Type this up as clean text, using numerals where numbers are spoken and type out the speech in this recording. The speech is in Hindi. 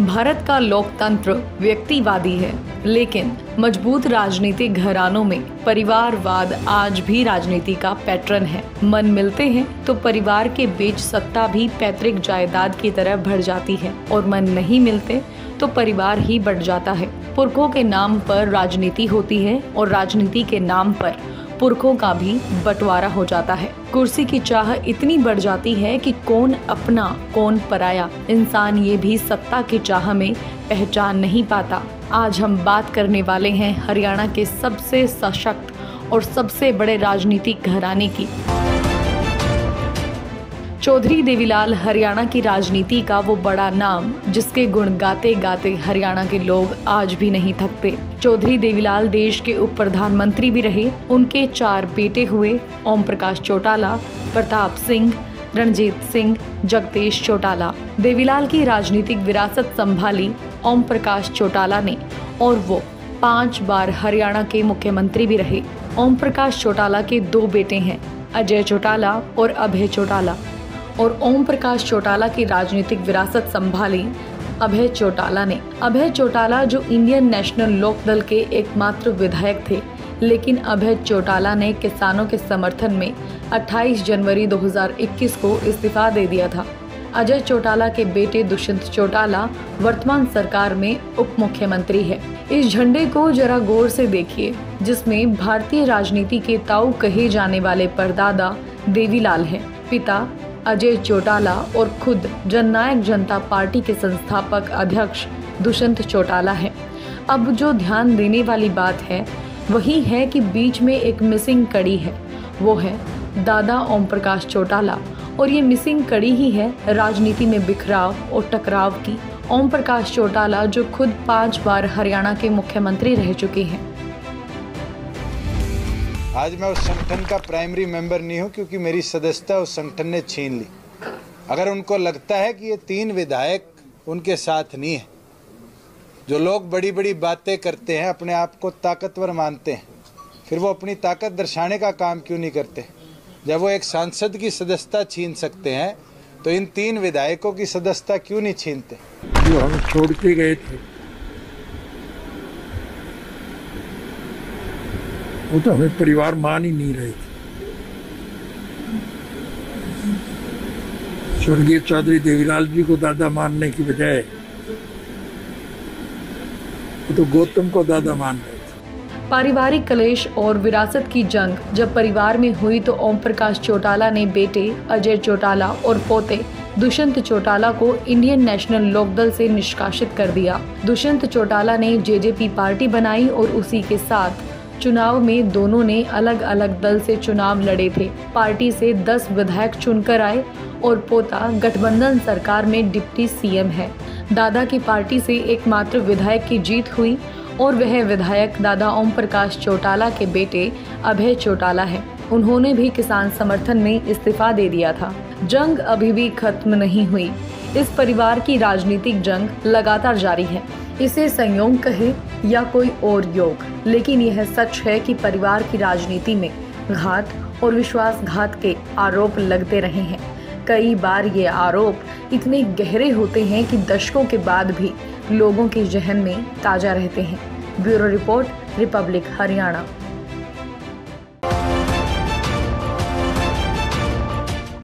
भारत का लोकतंत्र व्यक्तिवादी है, लेकिन मजबूत राजनीतिक घरानों में परिवारवाद आज भी राजनीति का पैटर्न है। मन मिलते हैं तो परिवार के बीच सत्ता भी पैतृक जायदाद की तरह बढ़ जाती है और मन नहीं मिलते तो परिवार ही बढ़ जाता है। पुरखों के नाम पर राजनीति होती है और राजनीति के नाम पर पुरखों का भी बंटवारा हो जाता है। कुर्सी की चाह इतनी बढ़ जाती है कि कौन अपना कौन पराया, इंसान ये भी सत्ता की चाह में पहचान नहीं पाता। आज हम बात करने वाले हैं हरियाणा के सबसे सशक्त और सबसे बड़े राजनीतिक घराने की। चौधरी देवीलाल हरियाणा की राजनीति का वो बड़ा नाम जिसके गुण गाते गाते हरियाणा के लोग आज भी नहीं थकते। चौधरी देवीलाल देश के उप प्रधानमंत्री भी रहे। उनके 4 बेटे हुए, ओम प्रकाश चौटाला, प्रताप सिंह, रणजीत सिंह, जगदीश चौटाला। देवीलाल की राजनीतिक विरासत संभाली ओम प्रकाश चौटाला ने और वो 5 बार हरियाणा के मुख्यमंत्री भी रहे। ओम प्रकाश चौटाला के 2 बेटे हैं, अजय चौटाला और अभय चौटाला। और ओम प्रकाश चौटाला की राजनीतिक विरासत संभाली अभय चौटाला ने। अभय चौटाला जो इंडियन नेशनल लोकदल के एकमात्र विधायक थे, लेकिन अभय चौटाला ने किसानों के समर्थन में 28 जनवरी 2021 को इस्तीफा दे दिया था। अजय चौटाला के बेटे दुष्यंत चौटाला वर्तमान सरकार में उप मुख्यमंत्री है। इस झंडे को जरा गौर से देखिए, जिसमें भारतीय राजनीति के ताऊ कहे जाने वाले परदादा देवीलाल हैं, पिता अजय चौटाला और खुद जननायक जनता पार्टी के संस्थापक अध्यक्ष दुष्यंत चौटाला है। अब जो ध्यान देने वाली बात है वही है कि बीच में एक मिसिंग कड़ी है, वो है दादा ओम प्रकाश चौटाला। और ये मिसिंग कड़ी ही है राजनीति में बिखराव और टकराव की। ओम प्रकाश चौटाला जो खुद 5 बार हरियाणा के मुख्यमंत्री रह चुके हैं। आज मैं उस संगठन का प्राइमरी मेंबर नहीं हूं क्योंकि मेरी सदस्यता उस संगठन ने छीन ली। अगर उनको लगता है कि ये 3 विधायक उनके साथ नहीं है, जो लोग बड़ी बड़ी बातें करते हैं, अपने आप को ताकतवर मानते हैं, फिर वो अपनी ताकत दर्शाने का काम क्यों नहीं करते? जब वो एक सांसद की सदस्यता छीन सकते हैं तो इन 3 विधायकों की सदस्यता क्यों नहीं छीनते? जो हम छोड़ के गए थे वो तो हमें परिवार मान ही नहीं रहे थे। स्वर्गीय चौधरी देवीलाल जी को दादा मानने की बजाय वो तो गौतम को दादा मान रहे थे। पारिवारिक कलेश और विरासत की जंग जब परिवार में हुई तो ओम प्रकाश चौटाला ने बेटे अजय चौटाला और पोते दुष्यंत चौटाला को इंडियन नेशनल लोकदल से निष्कासित कर दिया। दुष्यंत चौटाला ने जेजेपी पार्टी बनाई और उसी के साथ चुनाव में दोनों ने अलग अलग दल से चुनाव लड़े थे। पार्टी से 10 विधायक चुनकर आए और पोता गठबंधन सरकार में डिप्टी सीएम है। दादा की पार्टी से एकमात्र विधायक की जीत हुई और वह विधायक दादा ओम प्रकाश चौटाला के बेटे अभय चौटाला है। उन्होंने भी किसान समर्थन में इस्तीफा दे दिया था। जंग अभी भी खत्म नहीं हुई। इस परिवार की राजनीतिक जंग लगातार जारी है। इसे संयोग कहे या कोई और योग, लेकिन यह सच है कि परिवार की राजनीति में घात और विश्वासघात के आरोप लगते रहे हैं। कई बार ये आरोप इतने गहरे होते हैं कि दशकों के बाद भी लोगों के जहन में ताजा रहते हैं। Bureau report, Republic Haryana.